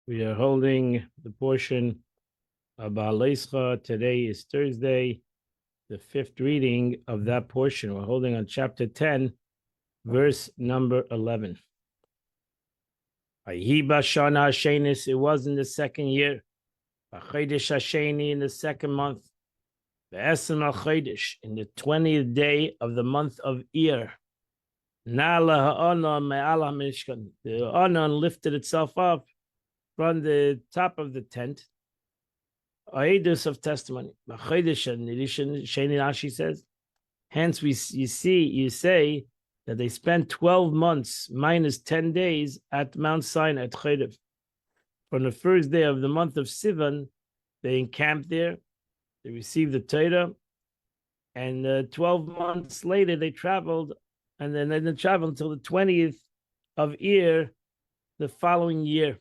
We are holding the portion of Ba'aleischa. Today is Thursday, the fifth reading of that portion. We're holding on chapter 10, verse number 11. It was in the second year, in the second month, in the 20th day of the month of Ir. The Anon lifted itself up from the top of the tent. Aedus of testimony. She says, hence you say that they spent 12 months minus 10 days at Mount Sinai at Chedev. From the first day of the month of Sivan, they encamped there, they received the Torah, and 12 months later they traveled, and then they traveled until the 20th of Ir the following year.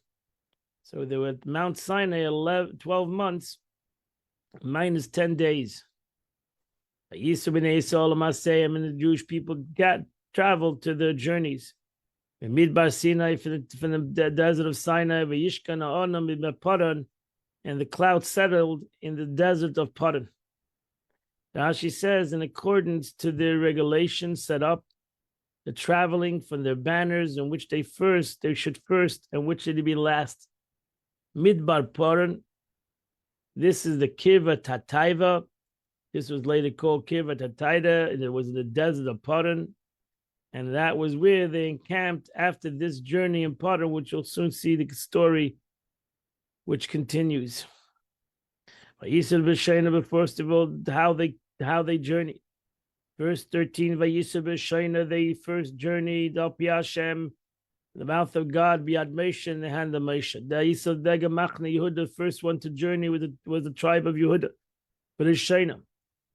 So they were at Mount Sinai 12 months minus 10 days. Yisrael and the Jewish people traveled to their journeys. Midbar Sinai from the desert of Sinai, and the cloud settled in the desert of Paran. Rashi says, in accordance to their regulations set up, the traveling from their banners in which they should first, and which should be last. Midbar Paran. This is the Kirva Tataiva. This was later called Kirva Tataida, and it was in the desert of Paran. And that was where they encamped after this journey in Paran, which you'll soon see the story which continues. First of all, how they journeyed. Verse 13, they first journeyed up Yashem, the mouth of God, Biad Moshe, in the hand of Moshe. The first one to journey was the tribe of Yehuda. But Shana,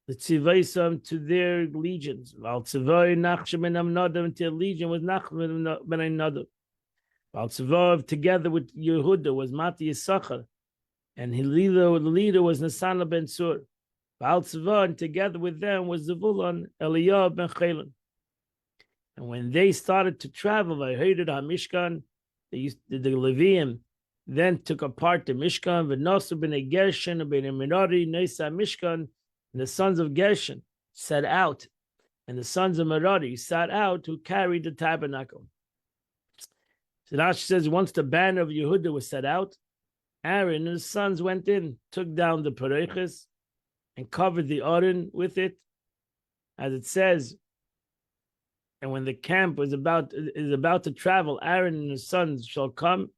the Tzivaisam to their legions. Val Tzivai Nachshon ben Amnadav, until legion was Nachshon ben Amnadav. Val Tzivav together with Yehuda was Mati Yisachar, and the leader was Nasana ben Sur. Val Tzivav, together with them was Zevulun Eliyahu ben Chelon. And when they started to travel, I heard it on Mishkan. The Levium then took apart the Mishkan. V'nosu b'nei Gershon b'nei Merari Nesa Mishkan. And the sons of Gershon set out, and the sons of Merari set out who carried the tabernacle. So Rashi says, once the banner of Yehuda was set out, Aaron and his sons went in, took down the pareches, and covered the Aron with it, as it says. And when the camp is about to travel, Aaron and his sons shall come.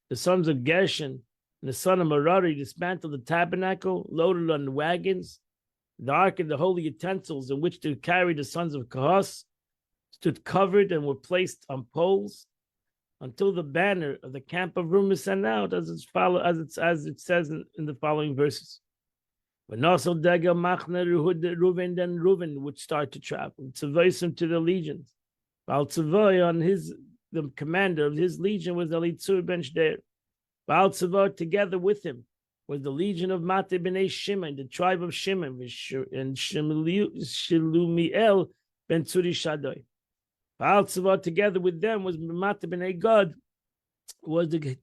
The sons of Gershon and the son of Merari dismantled the tabernacle, loaded on wagons. The ark and the holy utensils in which to carry the sons of Kahas stood covered and were placed on poles until the banner of the camp of Rum is sent out, as it says in the following verses. When also Dega Machna Reuven, then Reuven would start to travel. Tzavaisim to the legions. Baal Tzavai on the commander of his legion was Elitzur ben Shder. Baal Tzavai together with him was the legion of Mate b'nei Shimon, the tribe of Shimon, and Shelumiel ben Tzuri Shaddai. Baal Tzavai together with them was Mate b'nei Gad,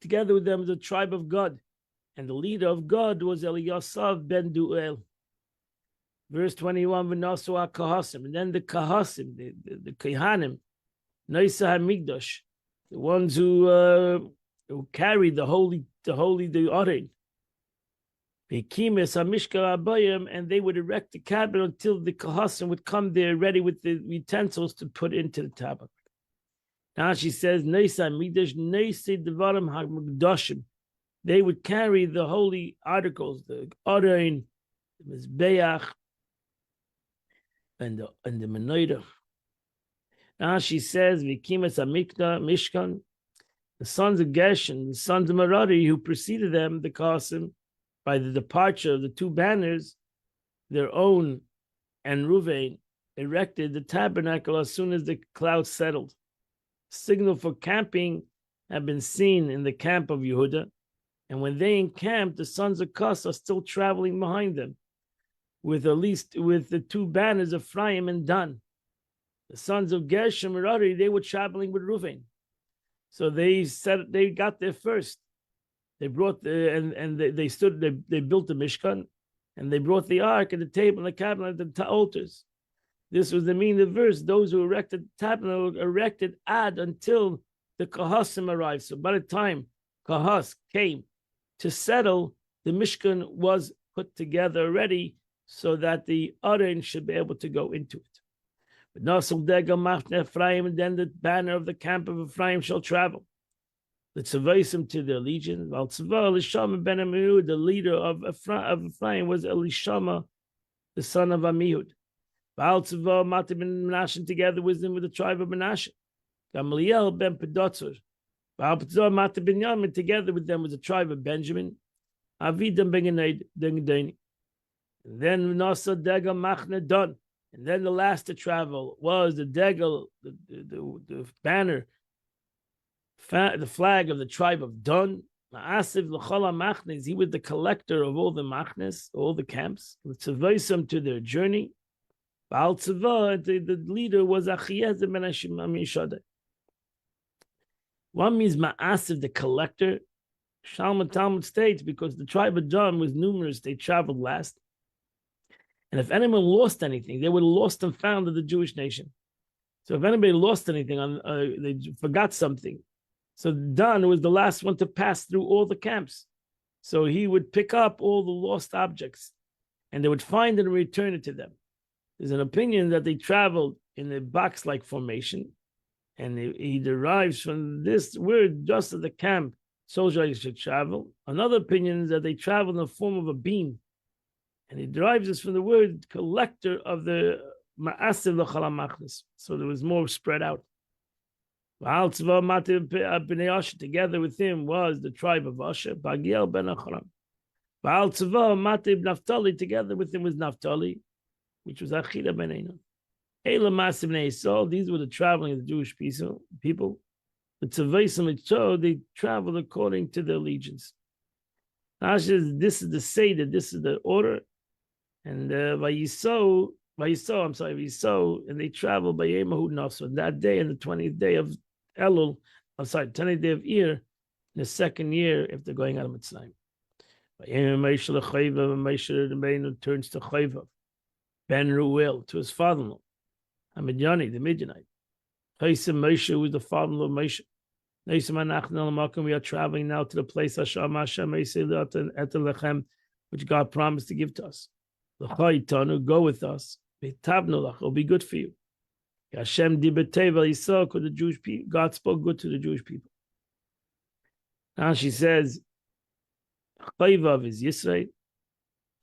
together with them was the tribe of Gad. And the leader of God was Eliyasav ben Duel. Verse 21, V'nasu HaKahasim. And then the Kahasim, the Kehanim, Noisa HaMikdash, the ones who carried the Aron. Bekimis HaMishka Abayim, and they would erect the cabinet until the Kahasim would come there ready with the utensils to put into the tabernacle. Now she says, Noisa HaMikdash, Noisa Devarim HaMikdashim. They would carry the holy articles, the Aron, the Mizbeach, and the Menorah. Now she says, Vikimas Amikda, Mishkan, the sons of Gershon, the sons of Merari, who preceded them, the Qasim, by the departure of the two banners, their own and Ruvain erected the tabernacle as soon as the cloud settled. Signal for camping had been seen in the camp of Yehuda. And when they encamped, the sons of Kas are still traveling behind them, with the two banners of Ephraim and Dan. The sons of Gershon and Merari, they were traveling with Reuven. So they got there first. they brought they stood, they built the Mishkan, and they brought the ark and the table and the cabinet and the altars. This was the meaning of the verse. Those who erected the tabernacle erected ad until the Kahasim arrived. So by the time Kahas came to settle, the Mishkan was put together already so that the Aron should be able to go into it. But Nasul Degel Machne Ephraim, and then the banner of the camp of Ephraim shall travel. The Tzavaisim to their legion. Valtzava Elishama ben Amihud, the leader of Ephraim was Elishama, the son of Amihud. Valtzava Mati ben Menashe, together with them with the tribe of Menashe. Gamaliel ben Pedotzur. Valtzava Mati ben Yamin, together with them was the tribe of Benjamin. Avidam ben Gedani. Then Nasa Degel Machne Don. And then the last to travel was the Degel, the banner, the flag of the tribe of Dan. Ma'asiv l'chol machnes. He was the collector of all the machnes, all the camps. L'tzavaisam to their journey. Ba'al tzava, the leader was Achiezer ben Amishadai. One means Ma'asiv, the collector. Shalman Talmud states because the tribe of Dan was numerous, they traveled last. And if anyone lost anything, they would have lost and found of the Jewish nation. So if anybody lost anything, they forgot something. So Dan was the last one to pass through all the camps. So he would pick up all the lost objects and they would find it and return it to them. There's an opinion that they traveled in a box-like formation. And he derives from this word, just as the camp soldiers should travel. Another opinion is that they traveled in the form of a beam. And he derives this from the word collector of the Ma'asiv l'chol machnes. So there was more spread out. Together with him was the tribe of Asher, Bagiel ben Acharam. Naphtali, together with him was Naphtali, which was Achida ben Einan. These were the traveling of the Jewish people. The Tzavaisim, they traveled according to their allegiance. This is the Seder, this is the order. And Vayiso, and they traveled by Yemahud Nafso, that day, in the 20th day of Elul, 20th day of Ir, in the second year after going out of Mitzrayim. Moshe turns to Chayva, Ben Ruel, to his father-in-law, Midyani, the Midianite. Moshe was the father-in-law of Moshe. We are traveling now to the place which God promised to give to us. Go with us. It'll be good for you. Hashem dibeteva Yisrael, because the Jewish people, God spoke good to the Jewish people. Now she says, Chayvav is Yisrael.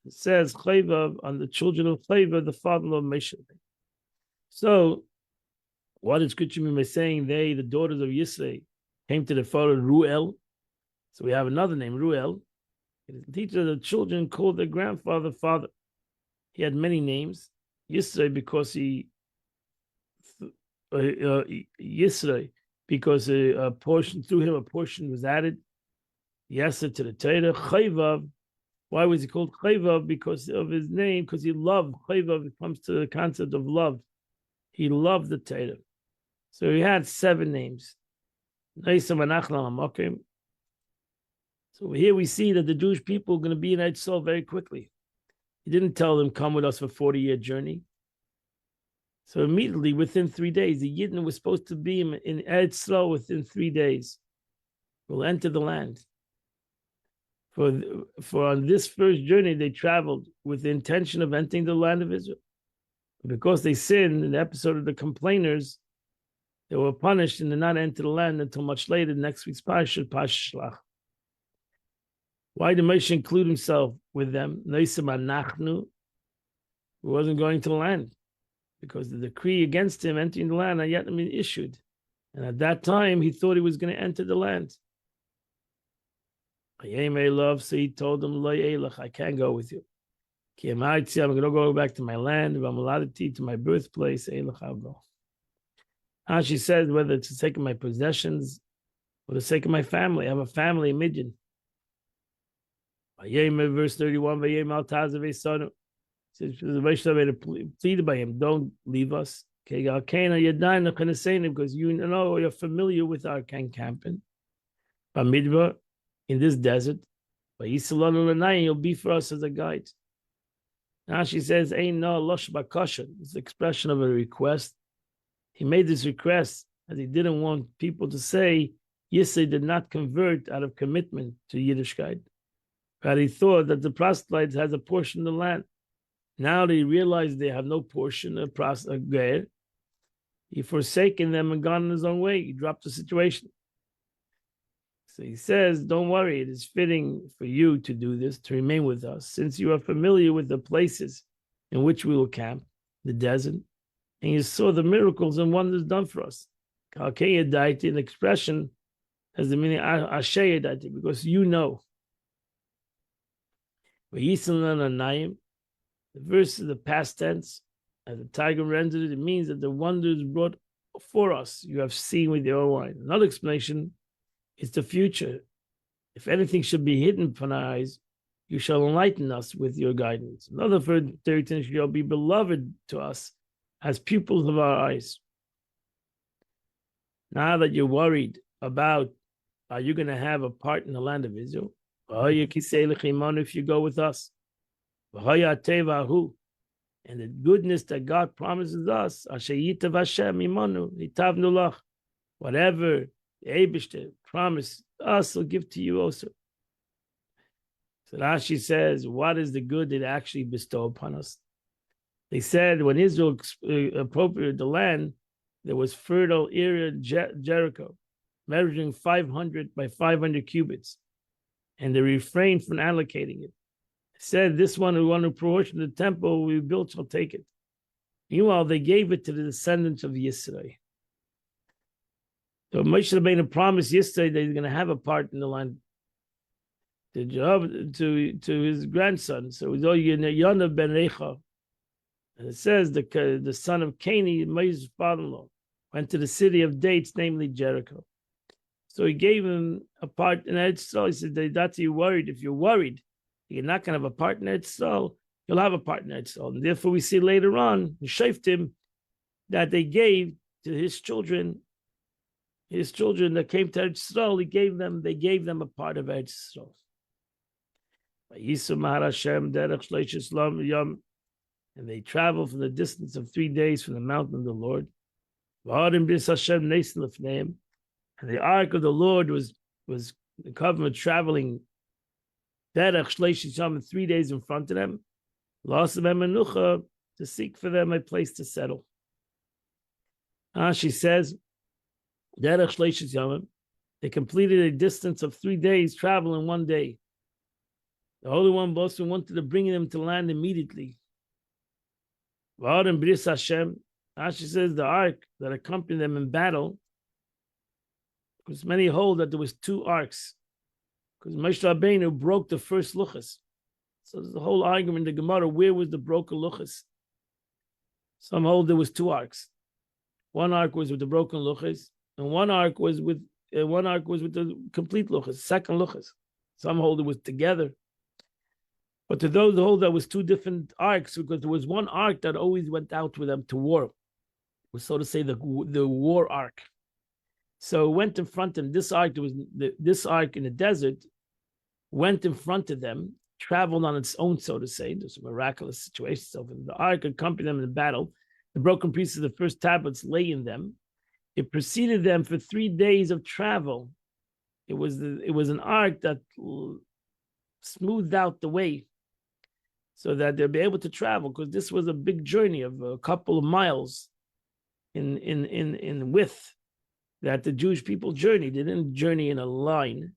It says Chayvav on the children of Chayvav, the father-in-law of Moshe. So, what is Kuchim by saying they, the daughters of Yisrael, came to the father Ruel? So we have another name, Ruel. It teaches the children called their grandfather father. He had many names. Yisrael because Yisrael because a portion through him, a portion was added. Yasser to the Torah. Chayvav. Why was he called Chayvav? Because of his name, because he loved. Chayvav comes to the concept of love. He loved the Torah. So he had 7 names. So here we see that the Jewish people are going to be in Eretz very quickly. He didn't tell them, come with us for a 40-year journey. So immediately, within 3 days, the Yidden was supposed to be in Eretz within 3 days. Will enter the land. For on this first journey, they traveled with the intention of entering the land of Israel. Because they sinned in the episode of the complainers, they were punished and did not enter the land until much later, next week's Parsha Shlach. Why did Moshe include himself with them? He wasn't going to the land because the decree against him entering the land had yet been issued. And at that time, he thought he was going to enter the land. So he told them, I can't go with you. I'm going to go back to my land. If I'm allowed to my birthplace, I'll go. And she says, whether it's for the sake of my possessions or the sake of my family. I have a family in Midian. Verse 31, says, pleaded by him, don't leave us. Because you know you're familiar with our camping. Bamidbar, in this desert. But you'll be for us as a guide. Now she says, Ain't no losh bakasha. It's the expression of a request. He made this request as he didn't want people to say Yisai did not convert out of commitment to Yiddishkeit. But he thought that the proselytes has a portion of the land. Now they realize they have no portion of Ger. He forsaken them and gone in his own way. He dropped the situation. So he says, don't worry, it is fitting for you to do this, to remain with us, since you are familiar with the places in which we will camp, the desert, and you saw the miracles and wonders done for us. An expression has the meaning Ashayadaiti, because you know. The verse is the past tense. As the Tiger rendered it, it means that the wonders brought for us, you have seen with your own eyes. Another explanation is the future. If anything should be hidden from our eyes, you shall enlighten us with your guidance. Another third thing, shall be beloved to us as pupils of our eyes. Now that you're worried about, are you going to have a part in the land of Israel? If you go with us. And the goodness that God promises us, whatever the Eibishter promised us, will give to you also. So Rashi says, what is the good that actually bestow upon us? They said when Israel appropriated the land, there was fertile area in Jericho, measuring 500 by 500 cubits, and they refrained from allocating it. Said, this one who wanted to portion the temple we built shall take it. Meanwhile, they gave it to the descendants of Yisrael. So Moshe Rabbeinu promised yesterday that he's going to have a part in the land to his grandson. So it was Yonah ben Recha. And it says the son of Cani, Moses' father-in-law, went to the city of dates, namely Jericho. So he gave him a part in Eretz Yisrael. He said, that's you worried. If you're worried, you're not going to have a part in Eretz Yisrael, you'll have a part in Eretz Yisrael. And therefore we see later on, Shaftim, that they gave to his children that came to Eretz Yisrael, they gave them a part of Eretz Yisrael. And they traveled from the distance of 3 days from the mountain of the Lord. And the ark of the Lord was the covenant traveling 3 days in front of them. Lost of Menucha to seek for them a place to settle. She says, they completed a distance of 3 days travel in 1 day. The Holy One also wanted to bring them to land immediately. She says the ark that accompanied them in battle, because many hold that there was 2 arks, because Moshe Rabbeinu broke the first luchas. So there's a whole argument in the Gemara, where was the broken luchas? Some hold there was 2 arks. One ark was with the broken luchas, and one ark was with the complete luchas, second luchas. Some hold it was together. But to those who hold that was 2 different arks, because there was one ark that always went out with them to war. It was, so to say, the war ark. So it went in front of them. This ark in the desert went in front of them, traveled on its own, so to say. There's a miraculous situation. So the ark accompanied them in the battle. The broken pieces of the first tablets lay in them. It preceded them for 3 days of travel. It was an ark that smoothed out the way so that they'll be able to travel, because this was a big journey of a couple of miles in width that the Jewish people journeyed. They didn't journey in a line.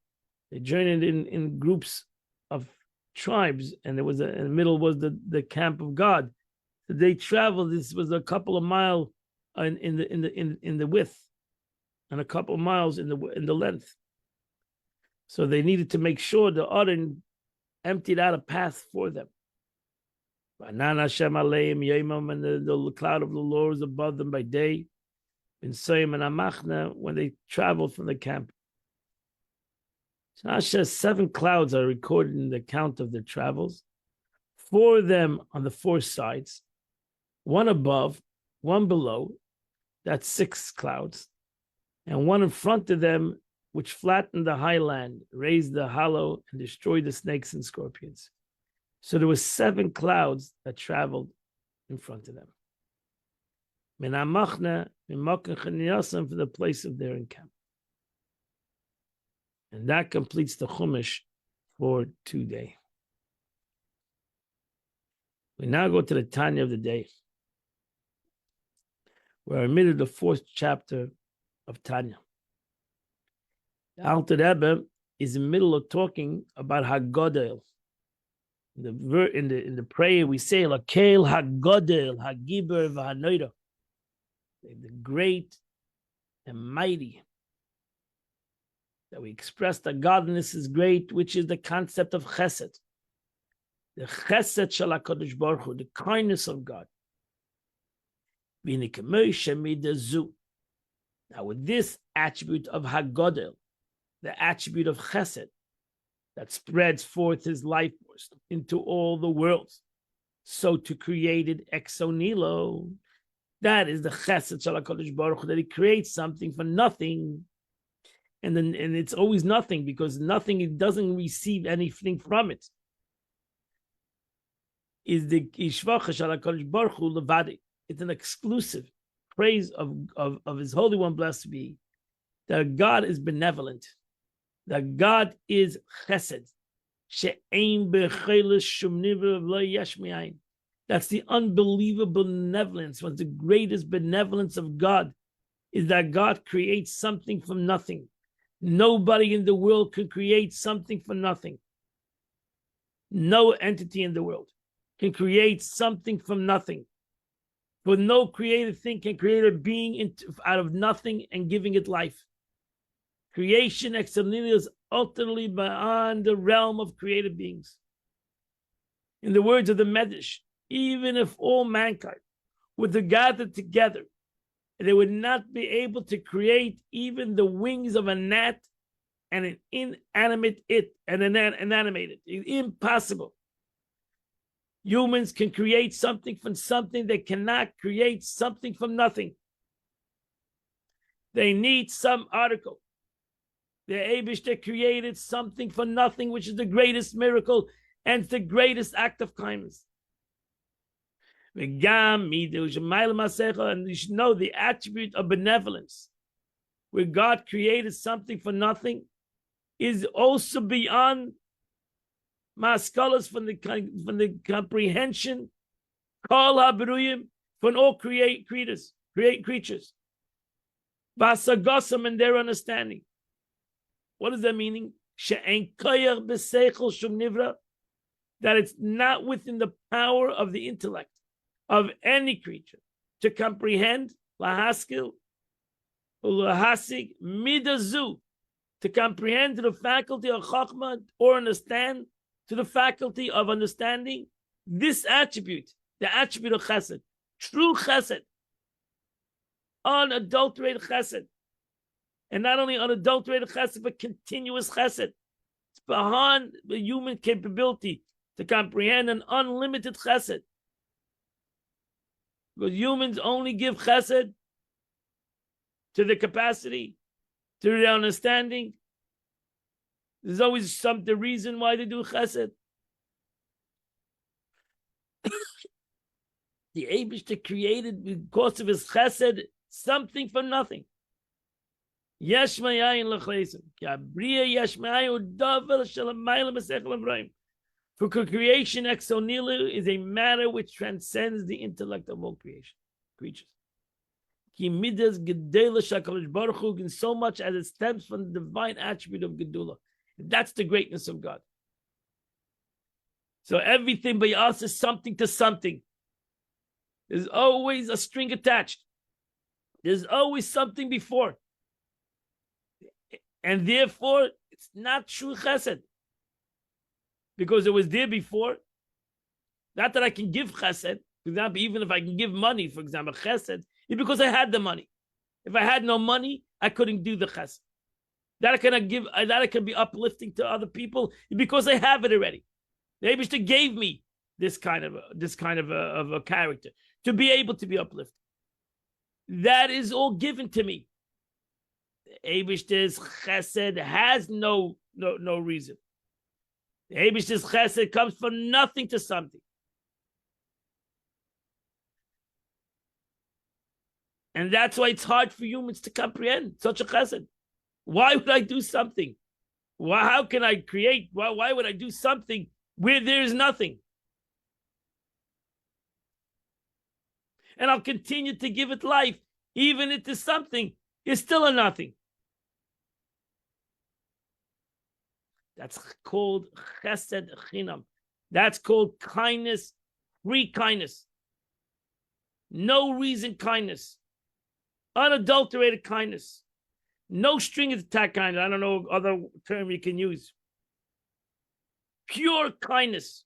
They journeyed in groups of tribes, and in the middle was the camp of God. So they traveled. This was a couple of miles in the width, and a couple of miles in the length. So they needed to make sure the Aron emptied out a path for them. And the cloud of the Lord was above them by day. In Soyim and Amachna, when they traveled from the camp. So 7 clouds are recorded in the account of their travels. 4 of them on the 4 sides, 1 above, 1 below. That's 6 clouds. And 1 in front of them which flattened the high land, raised the hollow, and destroyed the snakes and scorpions. So there were 7 clouds that traveled in front of them. For the place of their encampment. And that completes the Chumash for today. We now go to the Tanya of the day. We're in the 4th chapter of Tanya. The Alter Rebbe is in the middle of talking about Hagodel. In the prayer we say Lakel Hagodel Hagiber V'Hanoida, the great and mighty. That we express that godliness is great, which is the concept of Chesed. The Chesed Shel HaKadosh Baruch Hu, the kindness of God. Now with this attribute of Hagodel, the attribute of Chesed, that spreads forth his life force into all the worlds, so to create it ex nihilo, that is the Chesed Shel HaKadosh Baruch Hu, that he creates something for nothing, and it's always nothing, because nothing, it doesn't receive anything from it. Is the Ishvacha Shel HaKadosh Baruch Hu levadi. It's an exclusive praise of his Holy One, blessed be, that God is benevolent, that God is Chesed. That's the unbelievable benevolence. What's the greatest benevolence of God is that God creates something from nothing. Nobody in the world can create something from nothing. No entity in the world can create something from nothing. For no created thing can create a being out of nothing and giving it life. Creation ex nihilo is utterly beyond the realm of created beings. In the words of the Medrash, even if all mankind were to gather together, they would not be able to create even the wings of a gnat and an inanimate animated. It's impossible. Humans can create something from something. They cannot create something from nothing. They need some article. The Eibishter created something from nothing, which is the greatest miracle and the greatest act of kindness. And you should know the attribute of benevolence, where God created something for nothing, is also beyond maskalas, from the comprehension, kol habruyim, from all creatures, basagosam, and their understanding. What is that meaning? She'en koyach b'seichel shum nivra, that it's not within the power of the intellect of any creature to comprehend lahaskil ulahasig midazu, to comprehend to the faculty of chachma or understand to the faculty of understanding this attribute, the attribute of chesed, true chesed, unadulterated chesed, and not only unadulterated chesed, but continuous chesed. It's beyond the human capability to comprehend an unlimited chesed. Because humans only give chesed to the capacity, to their understanding. There's always the reason why they do chesed. The Eibishter created, because of his chesed, something from nothing. Yesh mayayin l'chleisim. Ki abriya yesh mayayin u'davar shalamayla b'sechel Avraham. For creation ex nihilo is a matter which transcends the intellect of all creatures. Ki midas gedela shakadosh baruch hu, in so much as it stems from the divine attribute of gedula. That's the greatness of God. So everything by us is something to something. There's always a string attached. There's always something before. And therefore, it's not true chesed. Because it was there before. Not that I can give chesed. For example, even if I can give money, for example, chesed, it's because I had the money. If I had no money, I couldn't do the chesed. That I cannot give, that I can be uplifting to other people because I have it already. The Eibishter gave me this kind of a character to be able to be uplifted. That is all given to me. The Eibishter's chesed has no reason. The Eibishter's chesed comes from nothing to something. And that's why it's hard for humans to comprehend such a chesed. Why would I do something? How can I create? Why would I do something where there is nothing? And I'll continue to give it life, even if there's something, it's still a nothing. That's called chesed chinam. That's called kindness, free kindness. No reason kindness. Unadulterated kindness. No string attack kindness. I don't know other term you can use. Pure kindness.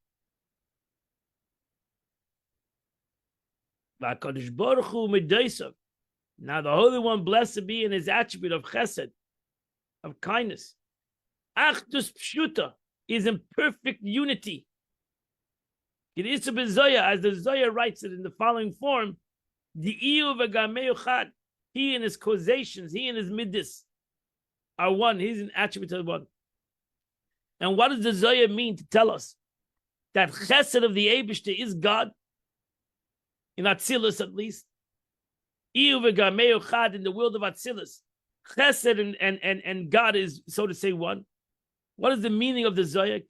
Now the Holy One, blessed be in his attribute of chesed, of kindness. Achdus pshuta is in perfect unity. It is to be Zoya, as the Zoya writes it in the following form: the he and his causations, he and his midas are one. He's an attribute of one. And what does the Zoya mean to tell us? That chesed of the Eibishter is God, in Atzilus at least. In the world of Atzilus, chesed and God is, so to say, one. What is the meaning of the Zoya?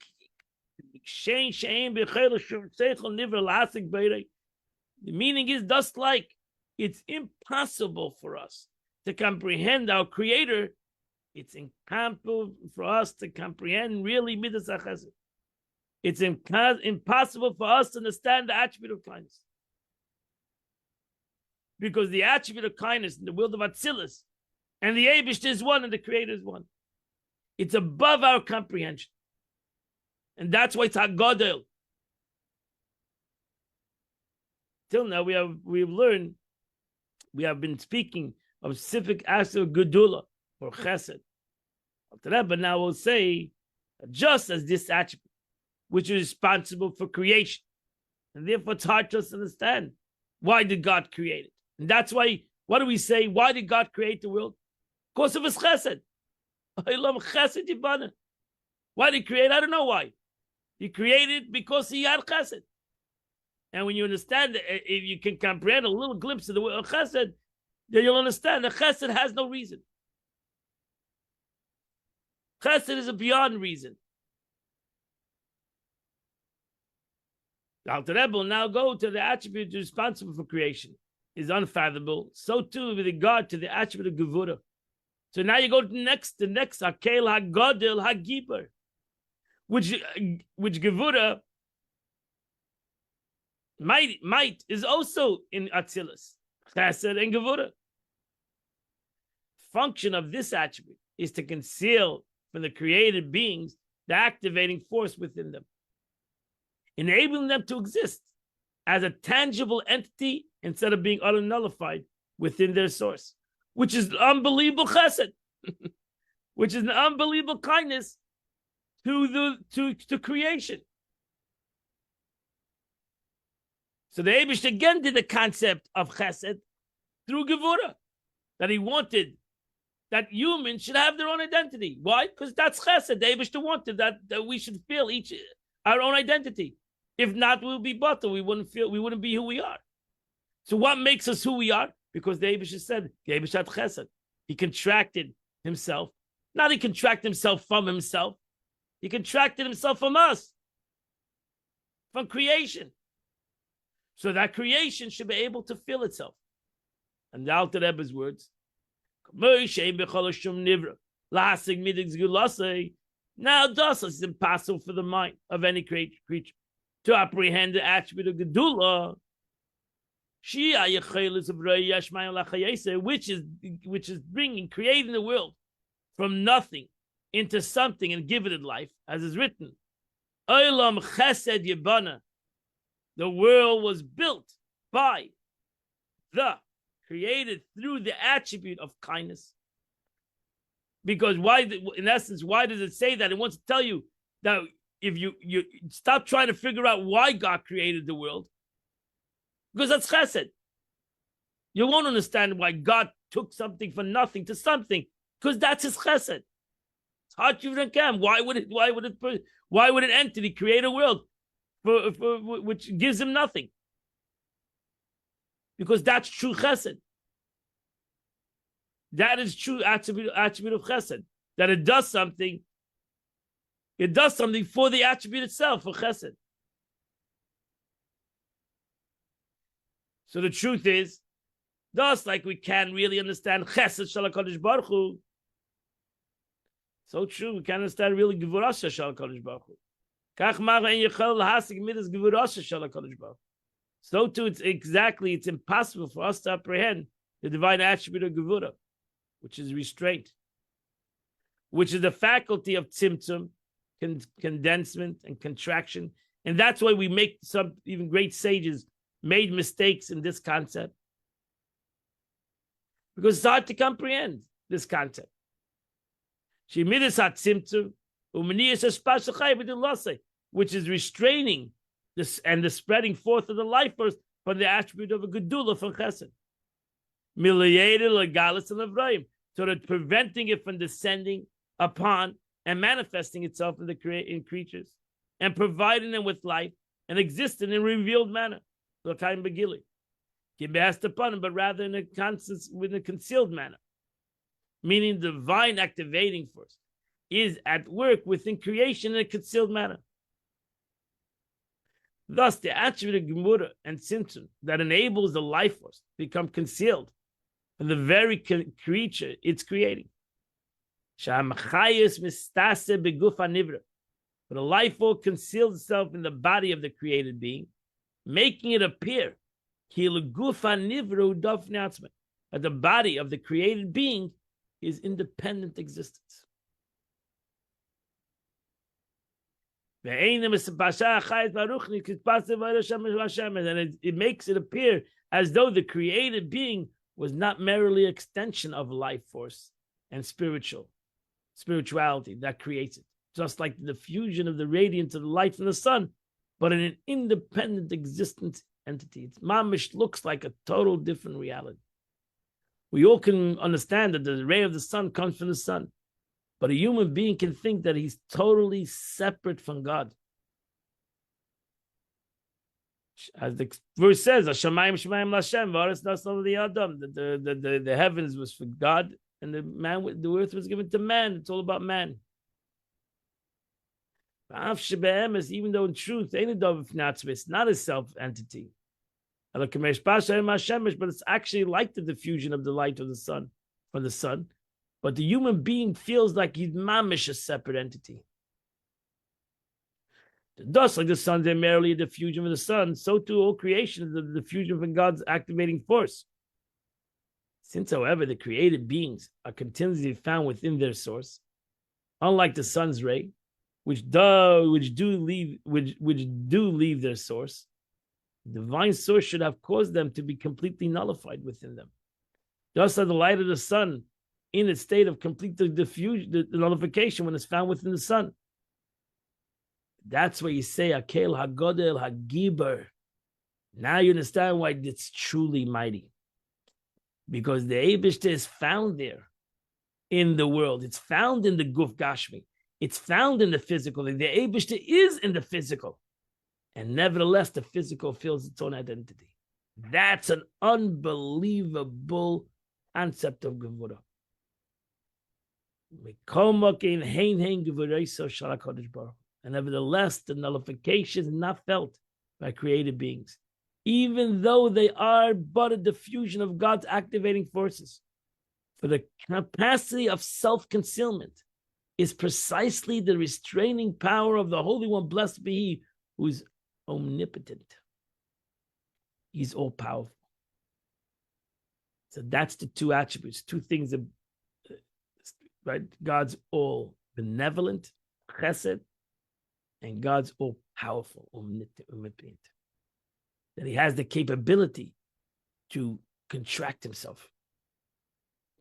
The meaning is just like it's impossible for us to comprehend our Creator. It's impossible for us to comprehend really midas chesed. It's impossible for us to understand the attribute of kindness. Because the attribute of kindness in the world of Atzilus and the Eibishter is one and the Creator is one. It's above our comprehension. And that's why it's HaGodel. Till now we've learned, we have been speaking of specific aspects of Gedula or Chesed. But now we'll say, just as this attribute, which is responsible for creation, and therefore it's hard to understand. Why did God create it? And that's why, what do we say? Why did God create the world? Because of his chesed. Why did he create? I don't know why. He created because he had chesed. And when you understand, if you can comprehend a little glimpse of the word chesed, then you'll understand that chesed has no reason. Chesed is a beyond reason. The Alter Rebbe will now go to the attribute responsible for creation. Is unfathomable. So too with regard to the attribute of Gevura. So now you go to the next Hakel HaGodel HaGiber, which Gevura might is also in Atzilus, Chesed and Gevura. Function of this attribute is to conceal from the created beings the activating force within them, enabling them to exist as a tangible entity instead of being nullified within their source, which is unbelievable chesed, which is an unbelievable kindness to creation. So the Eibush again did the concept of chesed through Gevura, that he wanted that humans should have their own identity. Why? Because that's chesed. The Eibush wanted that we should feel each our own identity. If not, we'll be bottled. We wouldn't be who we are. So what makes us who we are? Because the Eibush said, the Eibush had chesed. He contracted himself. Not he contracted himself from himself. He contracted himself from us. From creation. So that creation should be able to feel itself. And the Alter Rebbe's words, now thus it's impossible for the mind of any creature to apprehend the attribute of Gedula, which is creating the world from nothing into something and giving it life, as is written. Olam chesed yibana. The world was built by created through the attribute of kindness. Because in essence, why does it say that? It wants to tell you that if you stop trying to figure out why God created the world, because that's chesed. You won't understand why God took something from nothing to something because that's his chesed. It's hard to even come. Why would an entity create a world for which gives him nothing? Because that's true chesed. That is true attribute of chesed. That it does something for the attribute itself, for chesed. So the truth is, just like we can't really understand chesed shel HaKadosh Baruch Hu, so true, we can't understand really gevurah shel HaKadosh Baruch Hu. Kach ma'ar ein yechol lahasig midas gevurah shel HaKadosh Baruch Hu. So too, it's impossible for us to apprehend the divine attribute of gevurah, which is restraint, which is the faculty of tzimtzum, condensement and contraction. And that's why we make some even great sages made mistakes in this concept, because it's hard to comprehend this concept. Which is restraining this and the spreading forth of the life force from the attribute of a gedula from chesed. So that preventing it from descending upon and manifesting itself in creatures and providing them with life and existing in a revealed manner. But rather in a concealed manner. Meaning the divine activating force is at work within creation in a concealed manner. Thus, the attribute of Gemurah and Tzimtzum that enables the life force to become concealed from the very creature it's creating. But the life force conceals itself in the body of the created being, making it appear that the body of the created being is independent existence. And it makes it appear as though the created being was not merely an extension of life force and spirituality that creates it, just like the diffusion of the radiance of the light from the sun, but in an independent existence entity. It's mamish looks like a total different reality. We all can understand that the ray of the sun comes from the sun, but a human being can think that he's totally separate from God. As the verse says, "Hashemayim shemayim l'Hashem, v'aretz nasal l'Adam." The heavens was for God, and the earth was given to man. It's all about man. Even though in truth, it's not a self entity, but it's actually like the diffusion of the light of the sun from the sun. But the human being feels like he's mamish, a separate entity. Thus, like the sun is merely a diffusion of the sun, so too all creation is a diffusion from God's activating force. Since, however, the created beings are continuously found within their source, unlike the sun's ray, which do leave their source, the divine source should have caused them to be completely nullified within them. Just as the light of the sun, in its state of complete diffusion, the nullification when it's found within the sun. That's why you say Akel HaGodel HaGiber. Now you understand why it's truly mighty. Because the Eibishter is found there in the world. It's found in the Guf Gashmi. It's found in the physical. The Eibishter is in the physical. And nevertheless, the physical feels its own identity. That's an unbelievable concept of Gevurah. And nevertheless, the nullification is not felt by created beings, even though they are but a diffusion of God's activating forces. For the capacity of self-concealment is precisely the restraining power of the Holy One, blessed be He, who is omnipotent. He's all-powerful. So that's the two attributes, two things that, right? God's all benevolent, chesed, and God's all-powerful, omnipotent. That He has the capability to contract Himself.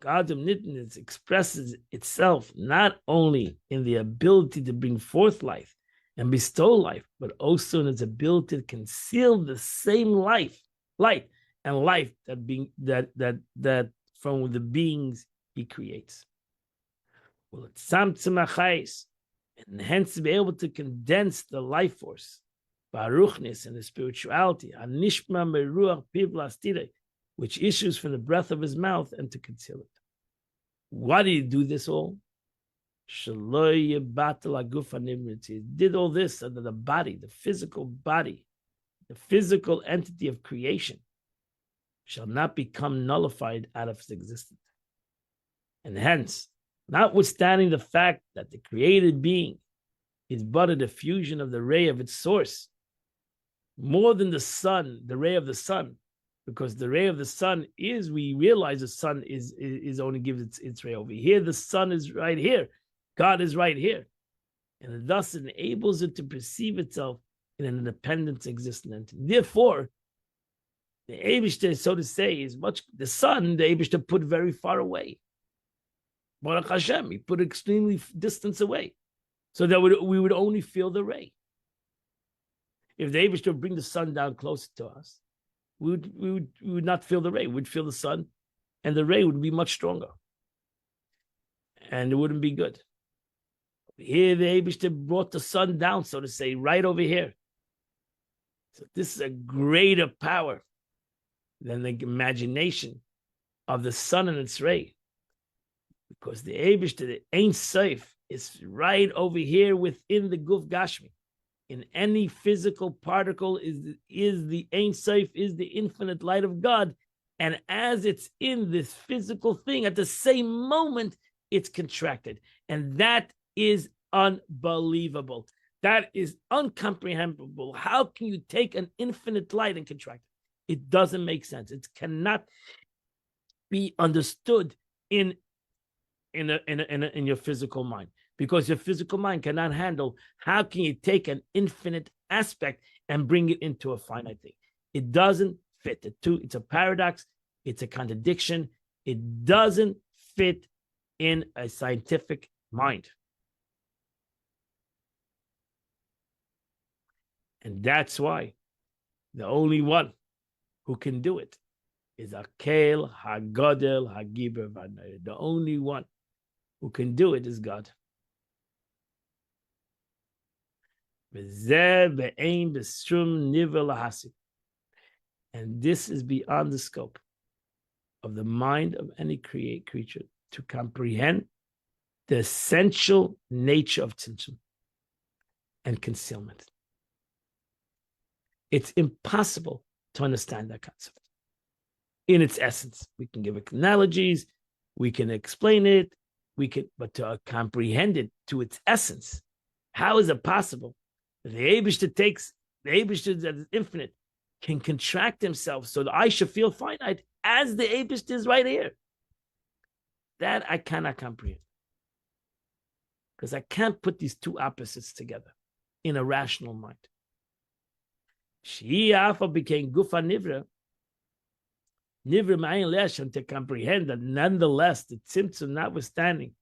God's omnipotence expresses itself not only in the ability to bring forth life and bestow life, but also in its ability to conceal the same light and life that from the beings He creates. and hence be able to condense the life force, baruchnis, and the spirituality, which issues from the breath of his mouth, and to conceal it. Why do you do this all? He did all this under the body, the physical entity of creation, shall not become nullified out of its existence. And hence, notwithstanding the fact that the created being is but a diffusion of the ray of its source, more than the sun, the ray of the sun, because the ray of the sun is, we realize the sun is only gives its ray over here. The sun is right here. God is right here. And it thus enables it to perceive itself in an independent existent entity. Therefore, the Eibishter, so to say, is much, the sun, the Eibishter put very far away. Baruch Hashem, he put extremely distance away, so that we would only feel the ray. If the Eibishter would bring the sun down closer to us, we would not feel the ray. We'd feel the sun, and the ray would be much stronger, and it wouldn't be good. Here, the Eibishter brought the sun down, so to say, right over here. So this is a greater power than the imagination of the sun and its ray, because the Eibishter, the Ein Sof, is right over here within the Guf Gashmi. In any physical particle is the Ein Sof, is the infinite light of God, and as it's in this physical thing, at the same moment, it's contracted, and that is unbelievable. That is incomprehensible. How can you take an infinite light and contract it? It doesn't make sense. It cannot be understood in your physical mind, because your physical mind cannot handle. How can you take an infinite aspect and bring it into a finite thing? It doesn't fit. It's a paradox. It's a contradiction. It doesn't fit in a scientific mind. And that's why the only one who can do it is Akel HaGadol HaGiber V'Nayir. The only one who can do it is God. And this is beyond the scope of the mind of any creature to comprehend the essential nature of tzimtzum and concealment. It's impossible to understand that concept in its essence. We can give analogies, we can explain it, but to comprehend it to its essence, how is it possible that the Eibishter that is infinite can contract himself so that I should feel finite as the Eibishter is right here? That I cannot comprehend, because I can't put these two opposites together in a rational mind. She Alpha became Gufa Nivra Ma'ayin Leshem, to comprehend that nonetheless, the Tzimtzum, notwithstanding,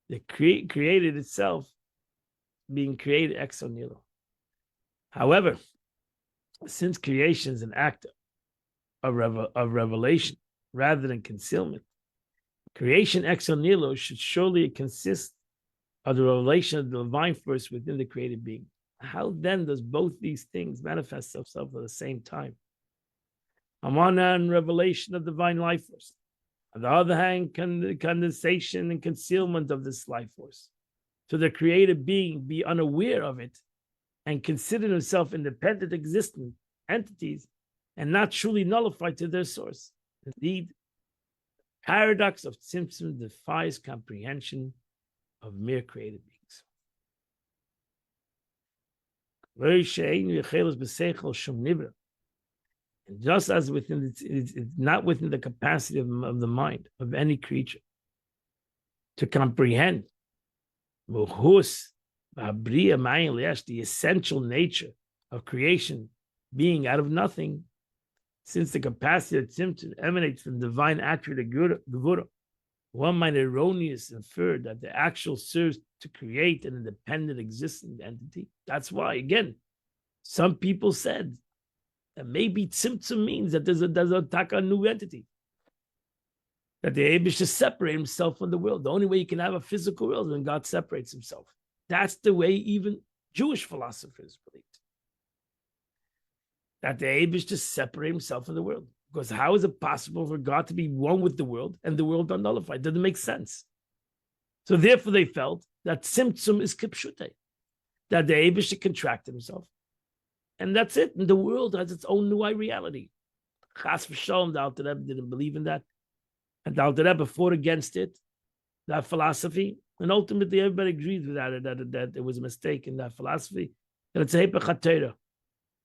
the created itself being created ex nihilo. However, since creation is an act of revelation rather than concealment, creation ex nihilo should surely consist of the revelation of the divine force within the created being. How then does both these things manifest themselves at the same time? On one hand, revelation of divine life force. On the other hand, condensation and concealment of this life force. So the created being be unaware of it and consider himself independent existent entities and not truly nullified to their source. Indeed, the paradox of Tzimtzum defies comprehension of mere created beings. And just as it's not within the capacity of the mind of any creature to comprehend the essential nature of creation being out of nothing, since the capacity of Tzimtzum emanates from the divine attribute of Gevura, one might erroneously infer that the actual serves to create an independent existing entity. That's why, again, some people said that maybe Tzimtzum means that there's a taka new entity. that the Abish to separate himself from the world. The only way you can have a physical world is when God separates himself. That's the way even Jewish philosophers believed. That the Abish to separate himself from the world. Because how is it possible for God to be one with the world and the world unnullified? It doesn't make sense. So therefore they felt that Tzimtzum is Kipshute, that the Abish should contract himself. And that's it. And the world has its own new reality. Chas v'shalom, the Alter Rebbe didn't believe in that. And the Alter Rebbe fought against it, that philosophy. And ultimately everybody agreed with that it was a mistake in that philosophy. That it's a Hepech HaTorah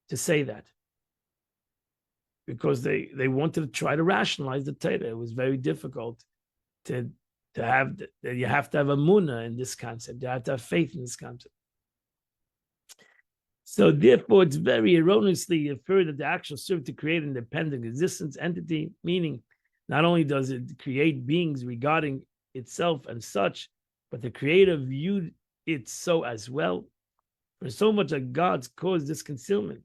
to say that. Because they wanted to try to rationalize the Torah. It was very difficult to have, you have to have a munah in this concept. You have to have faith in this concept. So therefore, it's very erroneously inferred that the actual serve to create an independent existence entity, meaning not only does it create beings regarding itself and such, but the creator viewed it so as well. For so much that God's caused this concealment,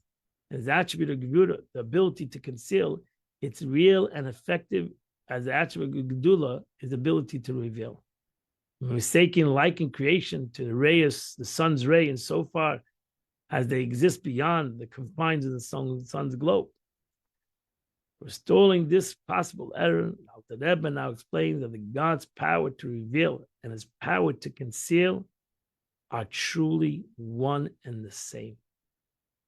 as the attribute of Gevura, the ability to conceal, it's real and effective as the attribute of Gedula is the ability to reveal. Mistaking like in creation to the rayos, the sun's ray, and so far as they exist beyond the confines of the sun's globe. Restoring this possible error, Alter Rebbe now explains that the God's power to reveal and his power to conceal are truly one and the same.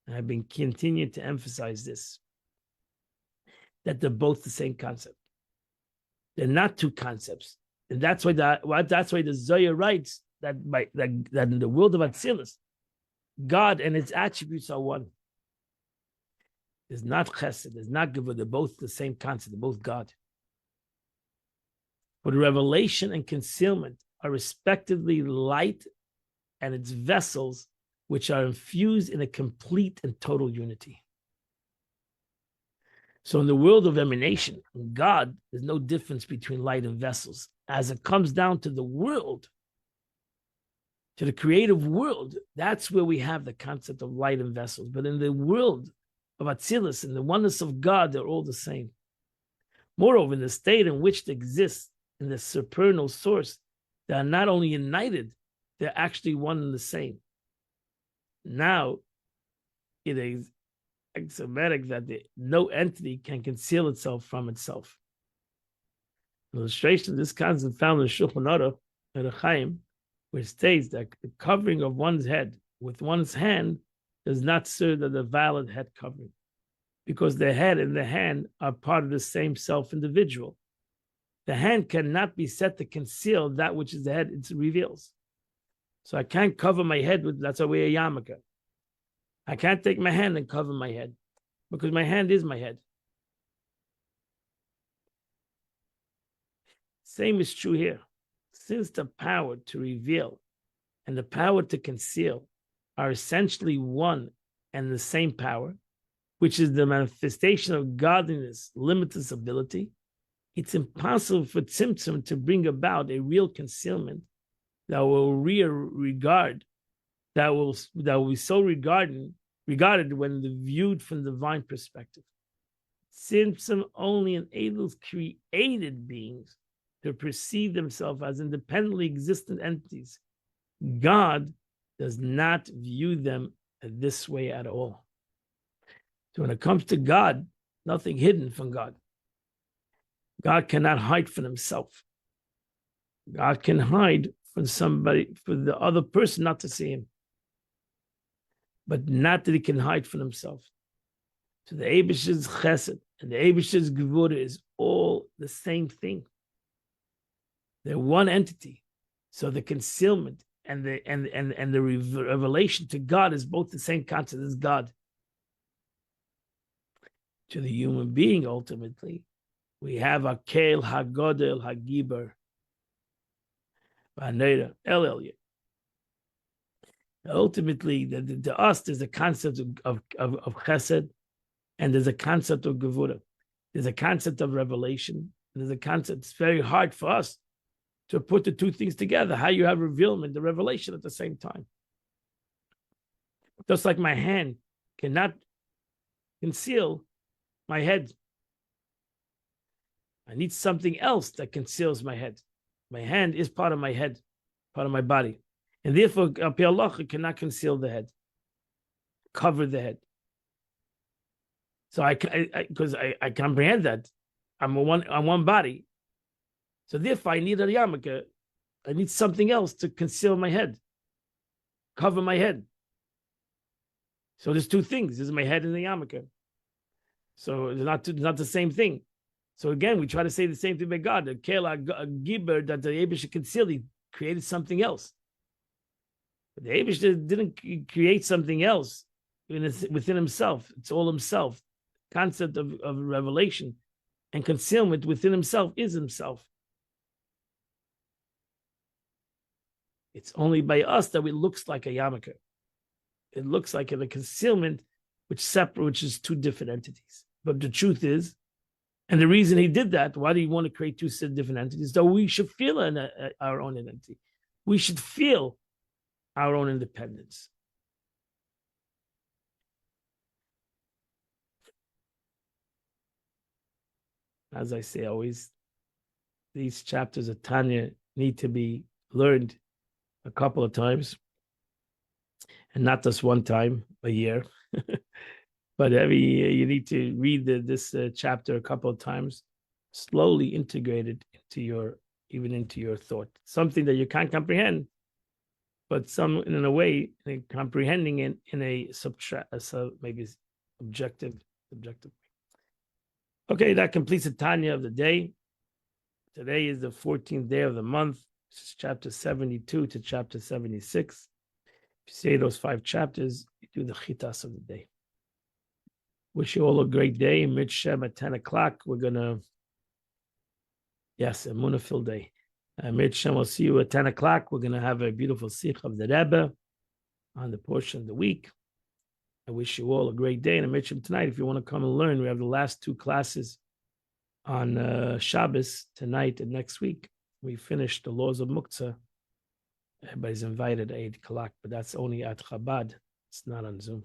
And I've been continuing to emphasize this, that they're both the same concept. They're not two concepts. And that's why the Zohar writes that in the world of Atzilus, God and its attributes are one. There's not chesed, there's not gevurah. They're both the same concept. They're both God. But revelation and concealment are respectively light and its vessels, which are infused in a complete and total unity. So in the world of emanation, in God, there's no difference between light and vessels. As it comes down to the world, to the creative world, that's where we have the concept of light and vessels. But in the world of Atzilus, in the oneness of God, they're all the same. Moreover, in the state in which they exist, in the supernal source, they are not only united, they're actually one and the same. Now, it is axiomatic that no entity can conceal itself from itself. An illustration of this concept found in Shulchan Aruch and the Chaim, which states that the covering of one's head with one's hand does not serve as a valid head covering, because the head and the hand are part of the same self-individual. The hand cannot be set to conceal that which is the head it reveals. So I can't cover my head with, that's why we wear a yarmulke. I can't take my hand and cover my head, because my hand is my head. Same is true here. Since the power to reveal and the power to conceal are essentially one and the same power, which is the manifestation of godliness, limitless ability, it's impossible for Tzimtzum to bring about a real concealment that will be so regarded when viewed from the divine perspective. Tzimtzum only enables created beings to perceive themselves as independently existent entities. God does not view them this way at all. So when it comes to God, nothing hidden from God. God cannot hide from himself. God can hide from somebody, for the other person not to see him. But not that he can hide from himself. So the Eibish's chesed and the Eibish's gevura is all the same thing. They're one entity. So the concealment and the revelation to God is both the same concept as God. To the human being, ultimately, we have a Kel Hagodel Hagiber. Ultimately, to us, there's a concept of chesed, and there's a concept of gevura. There's a concept of revelation, and there's a concept. It's very hard for us to put the two things together, how you have revealment, the revelation at the same time. Just like my hand cannot conceal my head. I need something else that conceals my head. My hand is part of my head, part of my body. And therefore, al pi halacha, cannot conceal the head, cover the head. So because I comprehend that I'm one body. So therefore, I need a yarmulke. I need something else to conceal my head, cover my head. So there's two things. There's my head and the yarmulke. So it's not the same thing. So again, we try to say the same thing by God. The kela giber that the Eibush concealed, he created something else. But the Eibush didn't create something else within himself. It's all himself. Concept of revelation and concealment within himself is himself. It's only by us that it looks like a yarmulke. It looks like a concealment which is two different entities. But the truth is, and the reason he did that, why do you want to create two different entities? So we should feel our own identity. We should feel our own independence. As I say always, these chapters of Tanya need to be learned a couple of times, and not just one time a year. But every year you need to read this chapter a couple of times, slowly integrated into your thought. Something that you can't comprehend, but in a way, comprehending it in a maybe objective way. Okay, that completes the Tanya of the day. Today is the 14th day of the month. This is chapter 72 to chapter 76. If you say those 5 chapters, you do the chitas of the day. Wish you all a great day. Midshem at 10 o'clock. We're going to, yes, a Munafil day. Midshem, we'll see you at 10 o'clock. We're going to have a beautiful Sikh of the Rebbe on the portion of the week. I wish you all a great day. And Midshem tonight, if you want to come and learn, we have the last 2 classes on Shabbos tonight and next week. We finished the laws of Muktzah. Everybody's invited at 8 o'clock, but that's only at Chabad. It's not on Zoom.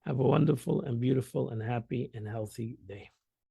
Have a wonderful and beautiful and happy and healthy day.